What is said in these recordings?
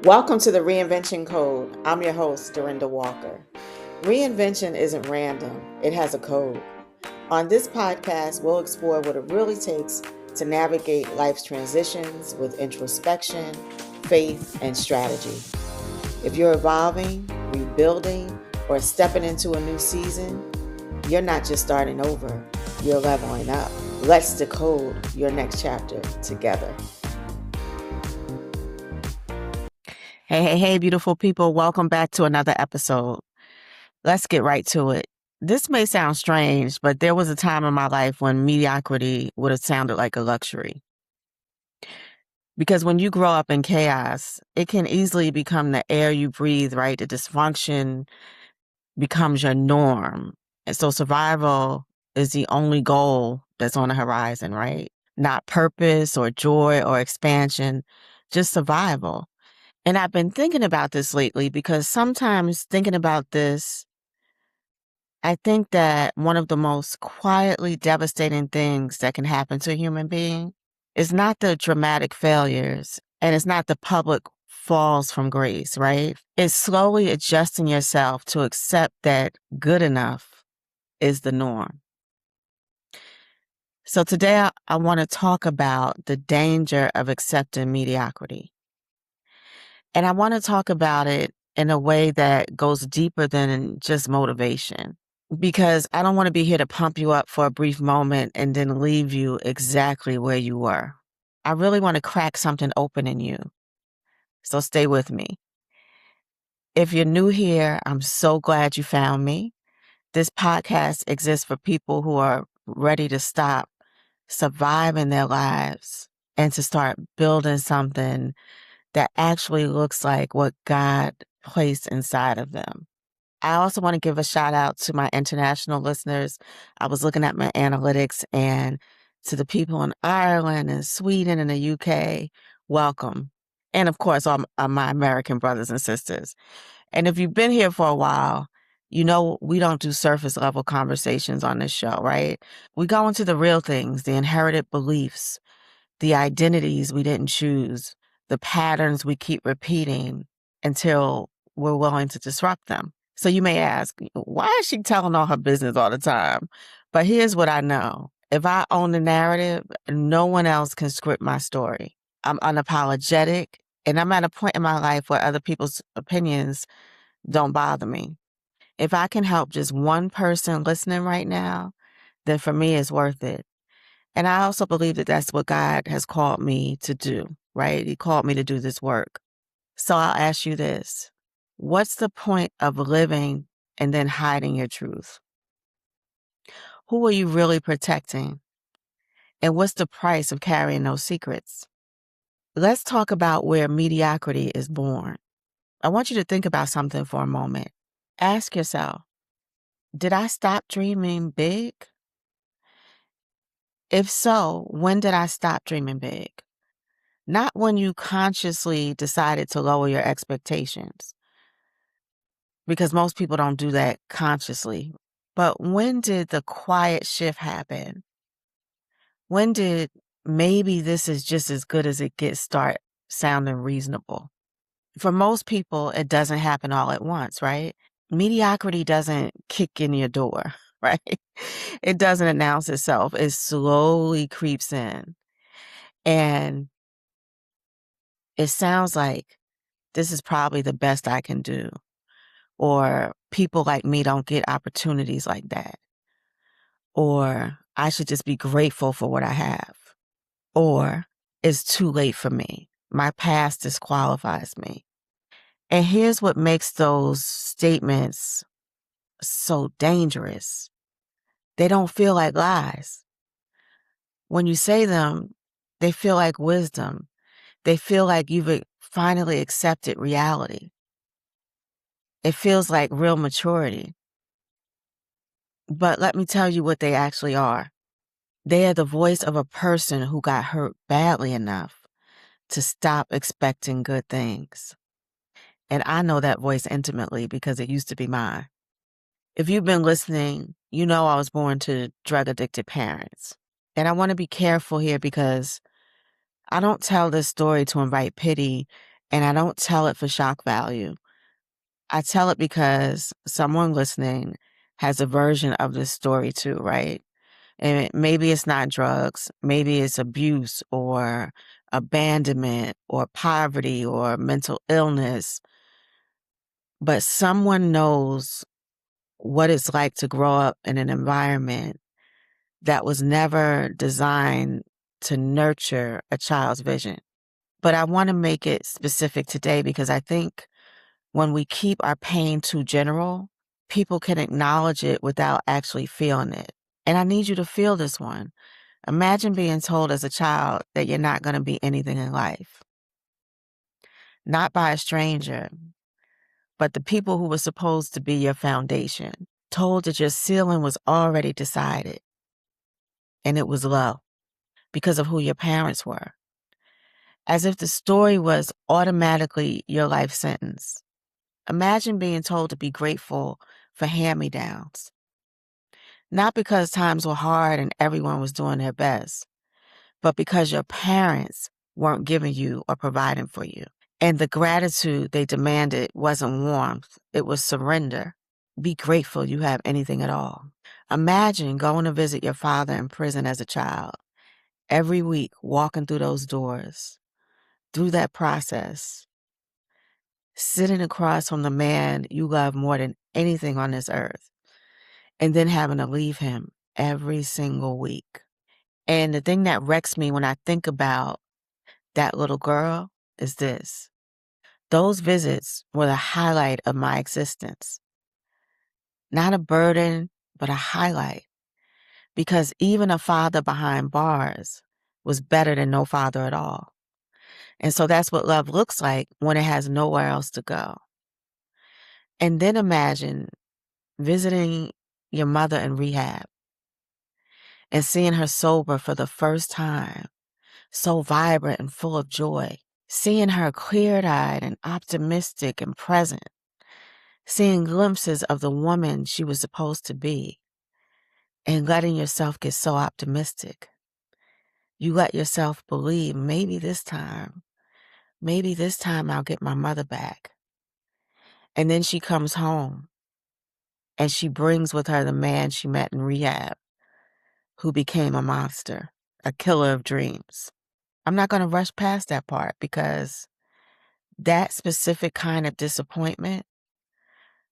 Welcome to the Reinvention Code. I'm your host, Dorinda Walker. Reinvention isn't random, it has a code. On this podcast, we'll explore what it really takes to navigate life's transitions with introspection, faith, and strategy. If you're evolving, rebuilding, or stepping into a new season, you're not just starting over, you're leveling up. Let's decode your next chapter together. Hey, beautiful people. Welcome back to another episode. Let's get right to it. This may sound strange, but there was a time in my life when mediocrity would have sounded like a luxury. Because when you grow up in chaos, it can easily become the air you breathe, right? The dysfunction becomes your norm. And so survival is the only goal that's on the horizon, right? Not purpose or joy or expansion, just survival. And I've been thinking about this lately because sometimes thinking about this, I think that one of the most quietly devastating things that can happen to a human being is not the dramatic failures and it's not the public falls from grace, right? It's slowly adjusting yourself to accept that good enough is the norm. So today I want to talk about the danger of accepting mediocrity. And I want to talk about it in a way that goes deeper than just motivation, because I don't want to be here to pump you up for a brief moment and then leave you exactly where you were. I really want to crack something open in you. So stay with me. If you're new here, I'm so glad you found me. This podcast exists for people who are ready to stop surviving their lives and to start building something that actually looks like what God placed inside of them. I also want to give a shout out to my international listeners. I was looking at my analytics, and to the people in Ireland and Sweden and the UK, welcome. And of course, all my American brothers and sisters. And if you've been here for a while, you know we don't do surface level conversations on this show, right? We go into the real things, the inherited beliefs, the identities we didn't choose, the patterns we keep repeating until we're willing to disrupt them. So you may ask, why is she telling all her business all the time? But here's what I know. If I own the narrative, no one else can script my story. I'm unapologetic, and I'm at a point in my life where other people's opinions don't bother me. If I can help just one person listening right now, then for me, it's worth it. And I also believe that that's what God has called me to do, right? He called me to do this work. So I'll ask you this. What's the point of living and then hiding your truth? Who are you really protecting? And what's the price of carrying those secrets? Let's talk about where mediocrity is born. I want you to think about something for a moment. Ask yourself, did I stop dreaming big? If so, when did I stop dreaming big? Not when you consciously decided to lower your expectations, because most people don't do that consciously. But when did the quiet shift happen? When did maybe this is just as good as it gets start sounding reasonable? For most people, it doesn't happen all at once, right? Mediocrity doesn't kick in your door, right? It doesn't announce itself. It slowly creeps in. And it sounds like this is probably the best I can do. Or people like me don't get opportunities like that. Or I should just be grateful for what I have. Or it's too late for me. My past disqualifies me. And here's what makes those statements so dangerous. They don't feel like lies. When you say them, they feel like wisdom. They feel like you've finally accepted reality. It feels like real maturity. But let me tell you what they actually are. They are the voice of a person who got hurt badly enough to stop expecting good things. And I know that voice intimately because it used to be mine. If you've been listening, you know I was born to drug-addicted parents. And I want to be careful here because I don't tell this story to invite pity And I don't tell it for shock value. I tell it because someone listening has a version of this story too, right? And maybe it's not drugs, maybe it's abuse or abandonment or poverty or mental illness, but someone knows what it's like to grow up in an environment that was never designed to nurture a child's vision. But I want to make it specific today because I think when we keep our pain too general, people can acknowledge it without actually feeling it. And I need you to feel this one. Imagine being told as a child that you're not going to be anything in life. Not by a stranger, but the people who were supposed to be your foundation. Told that your ceiling was already decided and it was low because of who your parents were. As if the story was automatically your life sentence. Imagine being told to be grateful for hand-me-downs. Not because times were hard and everyone was doing their best, but because your parents weren't giving you or providing for you. And the gratitude they demanded wasn't warmth, it was surrender. Be grateful you have anything at all. Imagine going to visit your father in prison as a child, every week walking through those doors, through that process, sitting across from the man you love more than anything on this earth, and then having to leave him every single week. And the thing that wrecks me when I think about that little girl is this. Those visits were the highlight of my existence. Not a burden, but a highlight. Because even a father behind bars was better than no father at all. And so that's what love looks like when it has nowhere else to go. And then imagine visiting your mother in rehab and seeing her sober for the first time, so vibrant and full of joy. Seeing her clear-eyed and optimistic and present. Seeing glimpses of the woman she was supposed to be. And letting yourself get so optimistic. You let yourself believe maybe this time I'll get my mother back. And then she comes home and she brings with her the man she met in rehab, who became a monster, a killer of dreams. I'm not going to rush past that part because that specific kind of disappointment,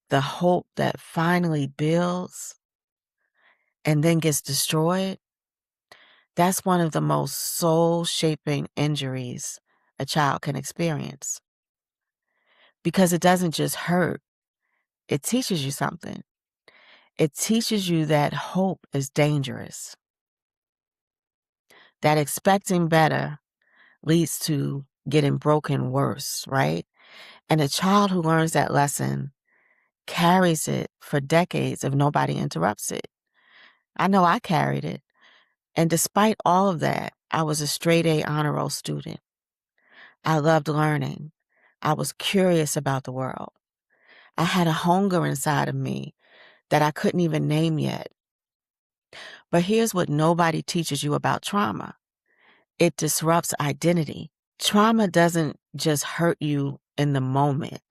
the hope that finally builds and then gets destroyed, that's one of the most soul-shaping injuries a child can experience. Because it doesn't just hurt, it teaches you something. It teaches you that hope is dangerous, that expecting better leads to getting broken worse, right? And a child who learns that lesson carries it for decades if nobody interrupts it. I know I carried it. And despite all of that, I was a straight A honor roll student. I loved learning. I was curious about the world. I had a hunger inside of me that I couldn't even name yet. But here's what nobody teaches you about trauma. It disrupts identity. Trauma doesn't just hurt you in the moment.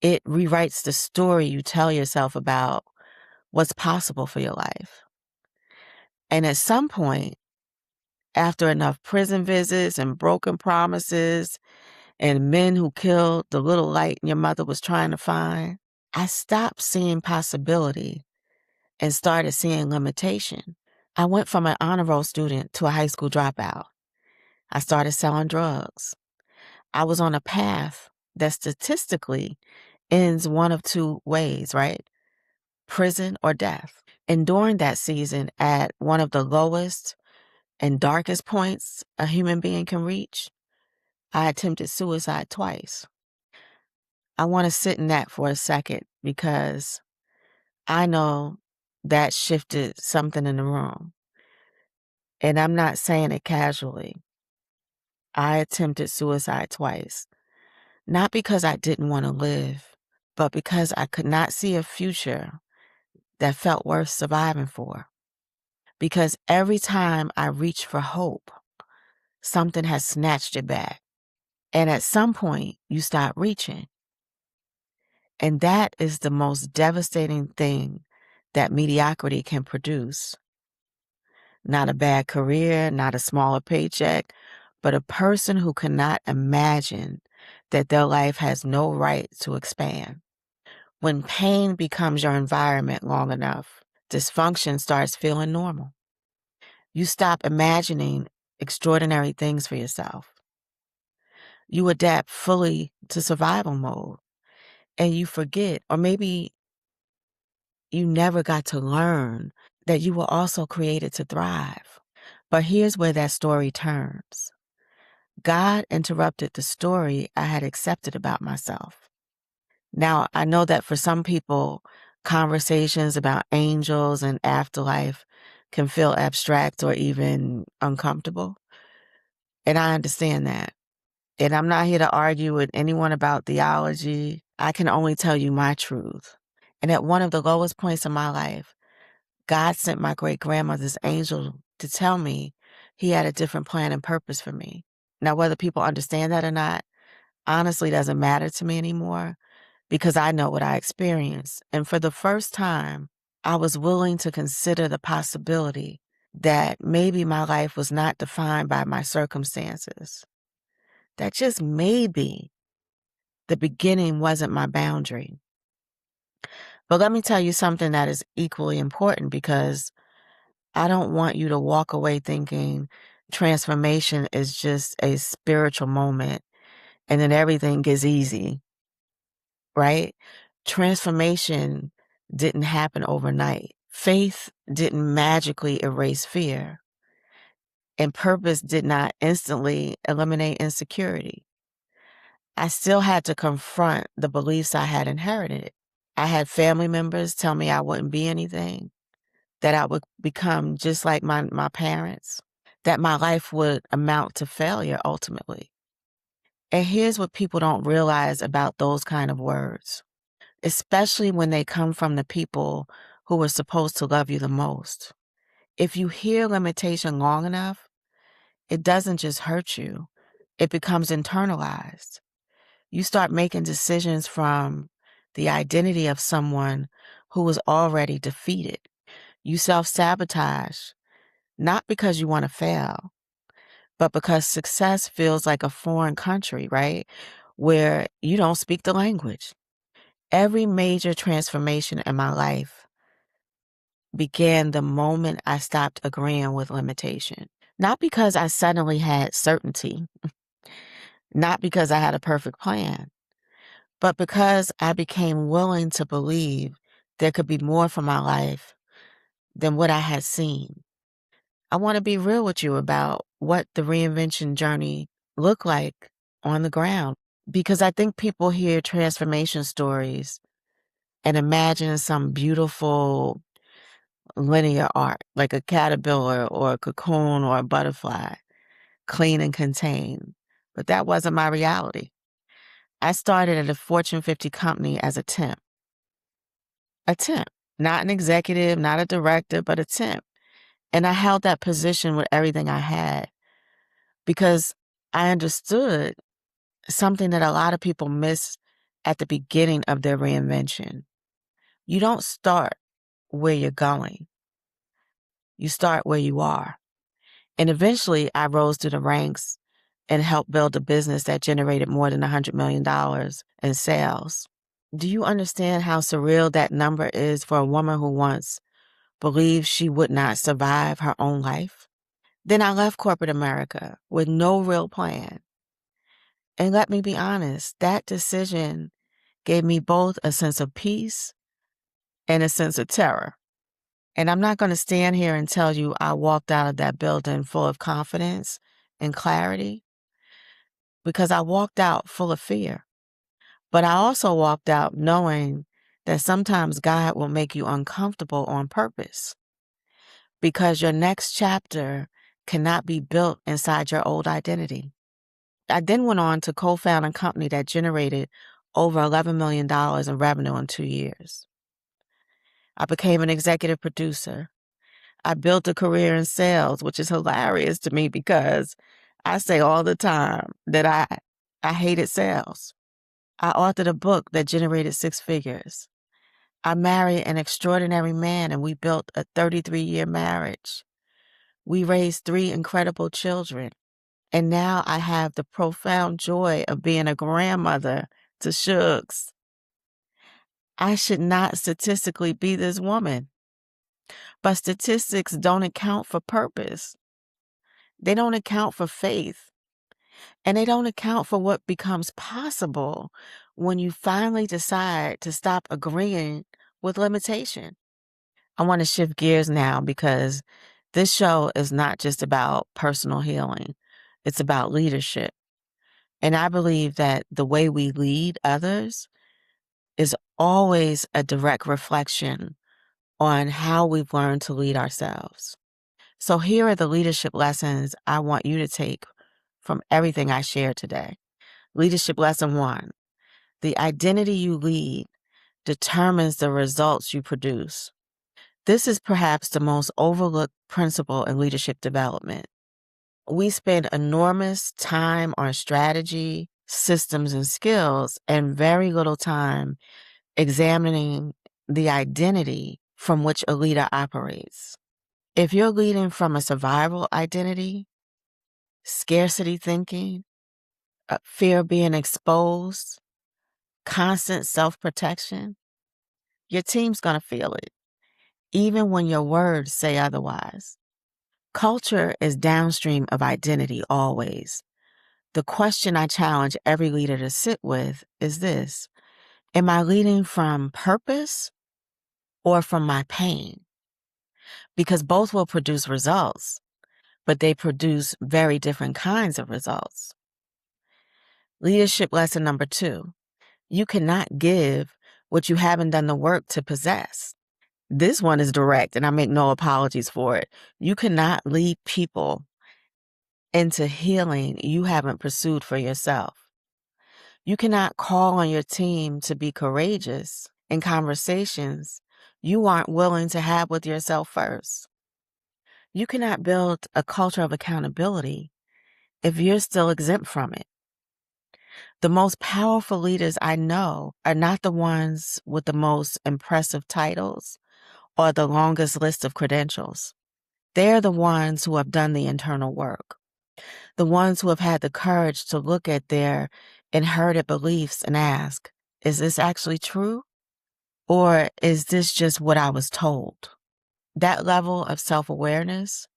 It rewrites the story you tell yourself about what's possible for your life. And at some point, after enough prison visits and broken promises and men who killed the little light your mother was trying to find, I stopped seeing possibility and started seeing limitation. I went from an honor roll student to a high school dropout. I started selling drugs. I was on a path that statistically ends one of two ways, right? Prison or death. And during that season, at one of the lowest and darkest points a human being can reach, I attempted suicide twice. I want to sit in that for a second because I know that shifted something in the room. And I'm not saying it casually. I attempted suicide twice, not because I didn't want to live, but because I could not see a future that felt worth surviving for. Because every time I reached for hope, something has snatched it back. And at some point, you stop reaching. And that is the most devastating thing that mediocrity can produce. Not a bad career, not a smaller paycheck, but a person who cannot imagine that their life has no right to expand. When pain becomes your environment long enough, dysfunction starts feeling normal. You stop imagining extraordinary things for yourself. You adapt fully to survival mode, and you forget, or maybe you never got to learn that you were also created to thrive. But here's where that story turns. God interrupted the story I had accepted about myself. Now, I know that for some people, conversations about angels and afterlife can feel abstract or even uncomfortable. And I understand that. And I'm not here to argue with anyone about theology. I can only tell you my truth. And at one of the lowest points in my life, God sent my great grandmother's angel to tell me he had a different plan and purpose for me. Now, whether people understand that or not, honestly doesn't matter to me anymore because I know what I experienced. And for the first time, I was willing to consider the possibility that maybe my life was not defined by my circumstances. That just maybe the beginning wasn't my boundary. But let me tell you something that is equally important because I don't want you to walk away thinking transformation is just a spiritual moment and then everything gets easy, right? Transformation didn't happen overnight. Faith didn't magically erase fear, and purpose did not instantly eliminate insecurity. I still had to confront the beliefs I had inherited. I had family members tell me I wouldn't be anything, that I would become just like my parents, that my life would amount to failure ultimately. And here's what people don't realize about those kind of words, especially when they come from the people who are supposed to love you the most. If you hear limitation long enough, it doesn't just hurt you, it becomes internalized. You start making decisions from the identity of someone who was already defeated. You self-sabotage, not because you want to fail, but because success feels like a foreign country, right? Where you don't speak the language. Every major transformation in my life began the moment I stopped agreeing with limitation. Not because I suddenly had certainty, not because I had a perfect plan, but because I became willing to believe there could be more for my life than what I had seen. I want to be real with you about what the reinvention journey looked like on the ground, because I think people hear transformation stories and imagine some beautiful linear art, like a caterpillar or a cocoon or a butterfly, clean and contained. But that wasn't my reality. I started at a Fortune 50 company as a temp, not an executive, not a director, but a temp. And I held that position with everything I had because I understood something that a lot of people miss at the beginning of their reinvention. You don't start where you're going. You start where you are. And eventually I rose through the ranks and helped build a business that generated more than $100 million in sales. Do you understand how surreal that number is for a woman who once believed she would not survive her own life? Then I left corporate America with no real plan. And let me be honest, that decision gave me both a sense of peace and a sense of terror. And I'm not going to stand here and tell you I walked out of that building full of confidence and clarity, because I walked out full of fear. But I also walked out knowing that sometimes God will make you uncomfortable on purpose, because your next chapter cannot be built inside your old identity. I then went on to co-found a company that generated over $11 million in revenue in 2 years. I became an executive producer. I built a career in sales, which is hilarious to me because I say all the time that I hated sales. I authored a book that generated six figures. I married an extraordinary man and we built a 33-year marriage. We raised three incredible children. And now I have the profound joy of being a grandmother to Shugs. I should not statistically be this woman. But statistics don't account for purpose. They don't account for faith. And they don't account for what becomes possible when you finally decide to stop agreeing with limitation. I want to shift gears now because this show is not just about personal healing. It's about leadership. And I believe that the way we lead others is always a direct reflection on how we've learned to lead ourselves. So here are the leadership lessons I want you to take from everything I shared today. Leadership lesson 1, the identity you lead determines the results you produce. This is perhaps the most overlooked principle in leadership development. We spend enormous time on strategy, systems, and skills, and very little time examining the identity from which a leader operates. If you're leading from a survival identity, scarcity thinking, fear of being exposed, constant self-protection, your team's going to feel it, even when your words say otherwise. Culture is downstream of identity always. The question I challenge every leader to sit with is this: am I leading from purpose or from my pain? Because both will produce results, but they produce very different kinds of results. Leadership lesson number 2, you cannot give what you haven't done the work to possess. This one is direct, and I make no apologies for it. You cannot lead people into healing you haven't pursued for yourself. You cannot call on your team to be courageous in conversations you aren't willing to have with yourself first. You cannot build a culture of accountability if you're still exempt from it. The most powerful leaders I know are not the ones with the most impressive titles or the longest list of credentials. They're the ones who have done the internal work, the ones who have had the courage to look at their inherited beliefs and ask, is this actually true? Or is this just what I was told? That level of self-awareness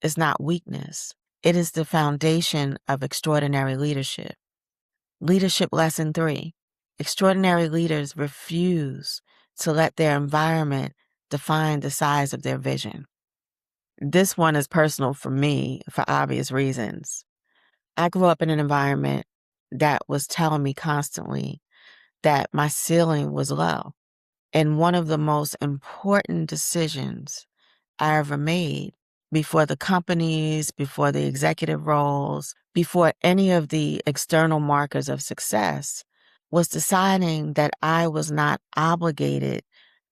is not weakness. It is the foundation of extraordinary leadership. Leadership lesson 3, extraordinary leaders refuse to let their environment define the size of their vision. This one is personal for me for obvious reasons. I grew up in an environment that was telling me constantly that my ceiling was low. And one of the most important decisions I ever made before the companies, before the executive roles, before any of the external markers of success was deciding that I was not obligated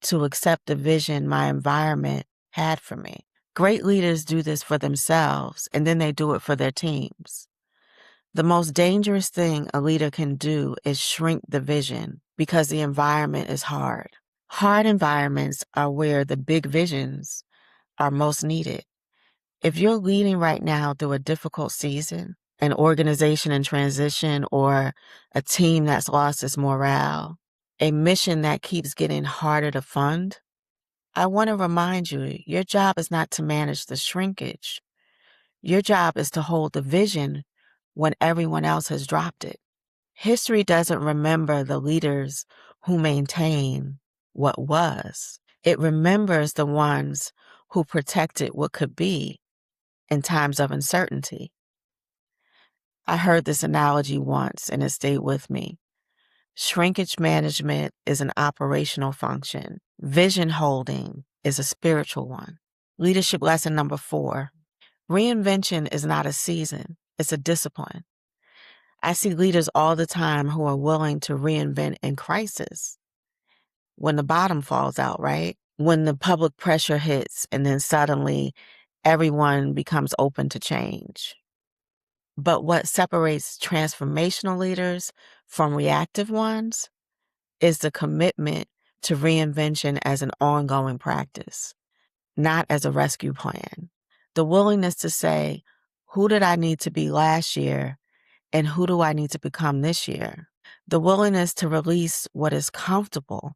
to accept the vision my environment had for me. Great leaders do this for themselves, and then they do it for their teams. The most dangerous thing a leader can do is shrink the vision because the environment is hard. Hard environments are where the big visions are most needed. If you're leading right now through a difficult season, an organization in transition, or a team that's lost its morale, a mission that keeps getting harder to fund, I want to remind you, your job is not to manage the shrinkage. Your job is to hold the vision when everyone else has dropped it. History doesn't remember the leaders who maintain what was. It remembers the ones who protected what could be in times of uncertainty. I heard this analogy once and it stayed with me. Shrinkage management is an operational function. Vision holding is a spiritual one. Leadership lesson number 4. Reinvention is not a season, it's a discipline. I see leaders all the time who are willing to reinvent in crisis. When the bottom falls out, right? When the public pressure hits and then suddenly everyone becomes open to change. But what separates transformational leaders from reactive ones is the commitment to reinvention as an ongoing practice, not as a rescue plan. The willingness to say, who did I need to be last year and who do I need to become this year? The willingness to release what is comfortable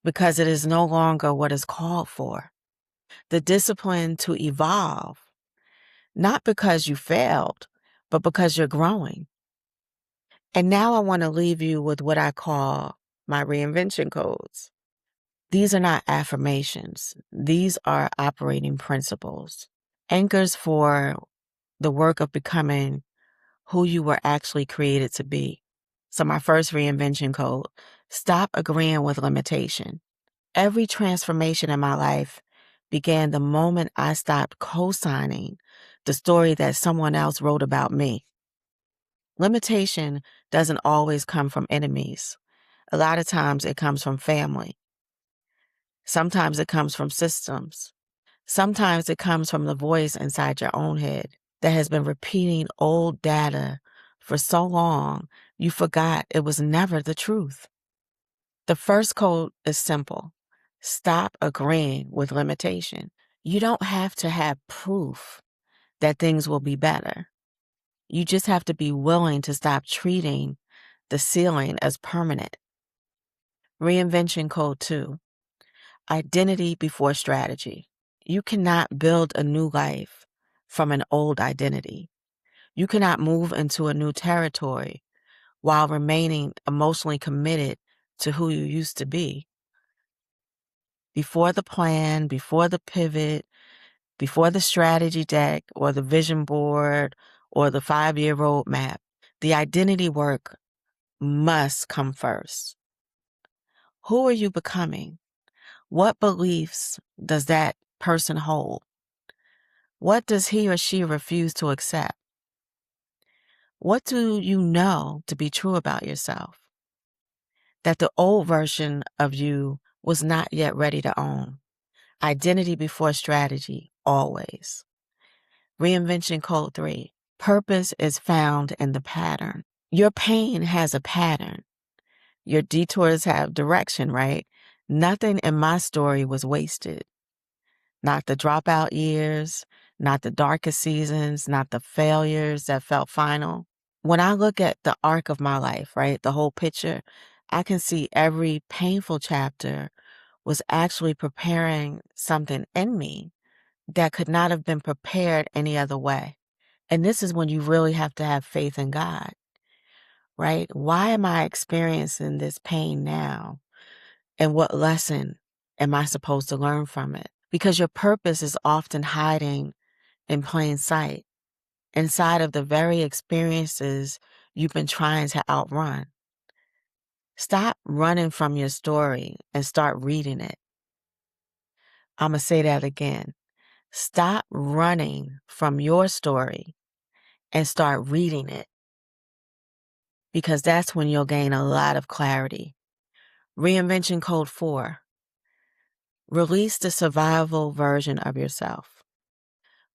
because it is no longer what is called for. The discipline to evolve, not because you failed, but because you're growing. And now I want to leave you with what I call my reinvention codes. These are not affirmations. These are operating principles, anchors for the work of becoming who you were actually created to be. So my first reinvention code, stop agreeing with limitation. Every transformation in my life began the moment I stopped co-signing the story that someone else wrote about me. Limitation doesn't always come from enemies. A lot of times it comes from family. Sometimes it comes from systems. Sometimes it comes from the voice inside your own head that has been repeating old data for so long, you forgot it was never the truth. The first code is simple. Stop agreeing with limitation. You don't have to have proof that things will be better. You just have to be willing to stop treating the ceiling as permanent. Reinvention code 2, identity before strategy. You cannot build a new life from an old identity. You cannot move into a new territory while remaining emotionally committed to who you used to be. Before the plan, before the pivot, before the strategy deck or the vision board or the 5-year roadmap, the identity work must come first. Who are you becoming? What beliefs does that person hold? What does he or she refuse to accept? What do you know to be true about yourself that the old version of you was not yet ready to own? Identity before strategy, always. Reinvention code 3. Purpose is found in the pattern. Your pain has a pattern. Your detours have direction, right? Nothing in my story was wasted. Not the dropout years, not the darkest seasons, not the failures that felt final. When I look at the arc of my life, right, the whole picture, I can see every painful chapter was actually preparing something in me that could not have been prepared any other way. And this is when you really have to have faith in God, right? Why am I experiencing this pain now? And what lesson am I supposed to learn from it? Because your purpose is often hiding in plain sight, inside of the very experiences you've been trying to outrun. Stop running from your story and start reading it. I'm going to say that again. Stop running from your story and start reading it, because that's when you'll gain a lot of clarity. Reinvention code 4. Release the survival version of yourself.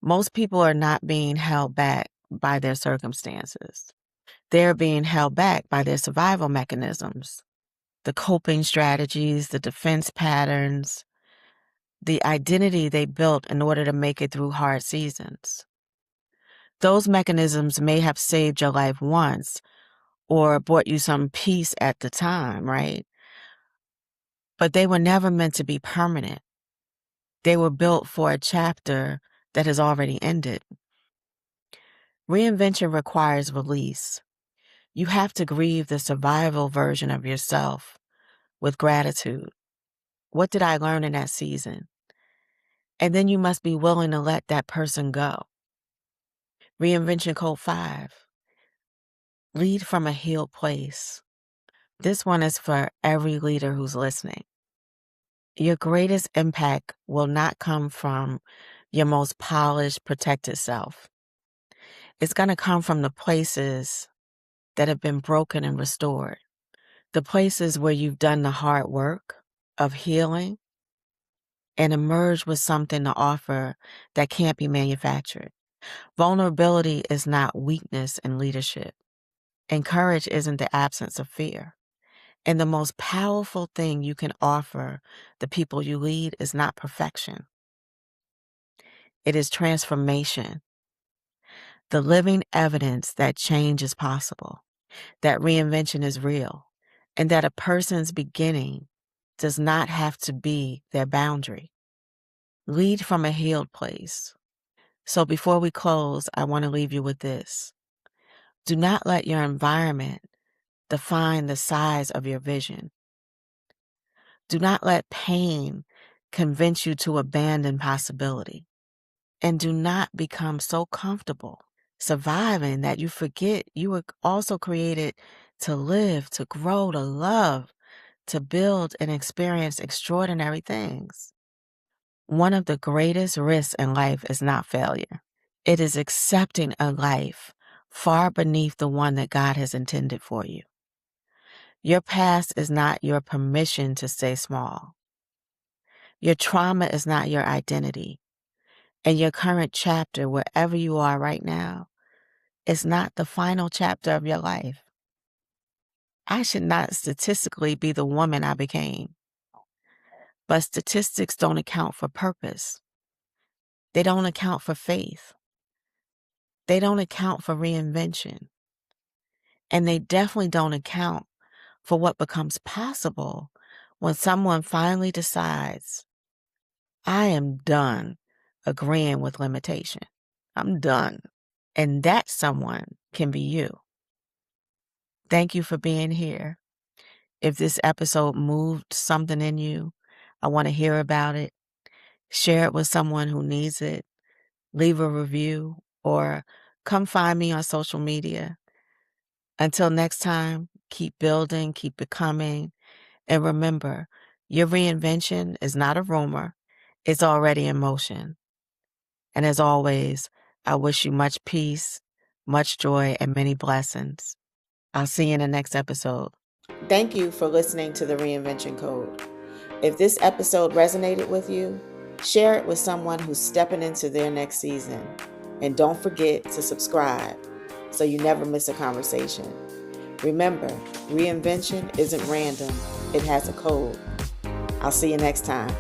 Most people are not being held back by their circumstances. They're being held back by their survival mechanisms, the coping strategies, the defense patterns, the identity they built in order to make it through hard seasons. Those mechanisms may have saved your life once or brought you some peace at the time, right? But they were never meant to be permanent. They were built for a chapter that has already ended. Reinvention requires release. You have to grieve the survival version of yourself with gratitude. What did I learn in that season? And then you must be willing to let that person go. Reinvention code 5. Lead from a healed place. This one is for every leader who's listening. Your greatest impact will not come from your most polished, protected self. It's going to come from the places that have been broken and restored. The places where you've done the hard work of healing and emerged with something to offer that can't be manufactured. Vulnerability is not weakness in leadership, and courage isn't the absence of fear. And the most powerful thing you can offer the people you lead is not perfection, it is transformation, the living evidence that change is possible, that reinvention is real, and that a person's beginning does not have to be their boundary. Lead from a healed place. So before we close, I want to leave you with this. Do not let your environment define the size of your vision. Do not let pain convince you to abandon possibility. And do not become so comfortable surviving that you forget you were also created to live, to grow, to love, to build and experience extraordinary things. One of the greatest risks in life is not failure. It is accepting a life far beneath the one that God has intended for you. Your past is not your permission to stay small. Your trauma is not your identity. And your current chapter, wherever you are right now, is not the final chapter of your life. I should not statistically be the woman I became. But statistics don't account for purpose. They don't account for faith. They don't account for reinvention. And they definitely don't account for what becomes possible when someone finally decides, I am done agreeing with limitation. I'm done. And that someone can be you. Thank you for being here. If this episode moved something in you, I want to hear about it. Share it with someone who needs it. Leave a review or come find me on social media. Until next time, keep building, keep becoming, and remember, your reinvention is not a rumor. It's already in motion. And as always, I wish you much peace, much joy, and many blessings. I'll see you in the next episode. Thank you for listening to the Reinvention Code. If this episode resonated with you, share it with someone who's stepping into their next season. And don't forget to subscribe so you never miss a conversation. Remember, reinvention isn't random. It has a code. I'll see you next time.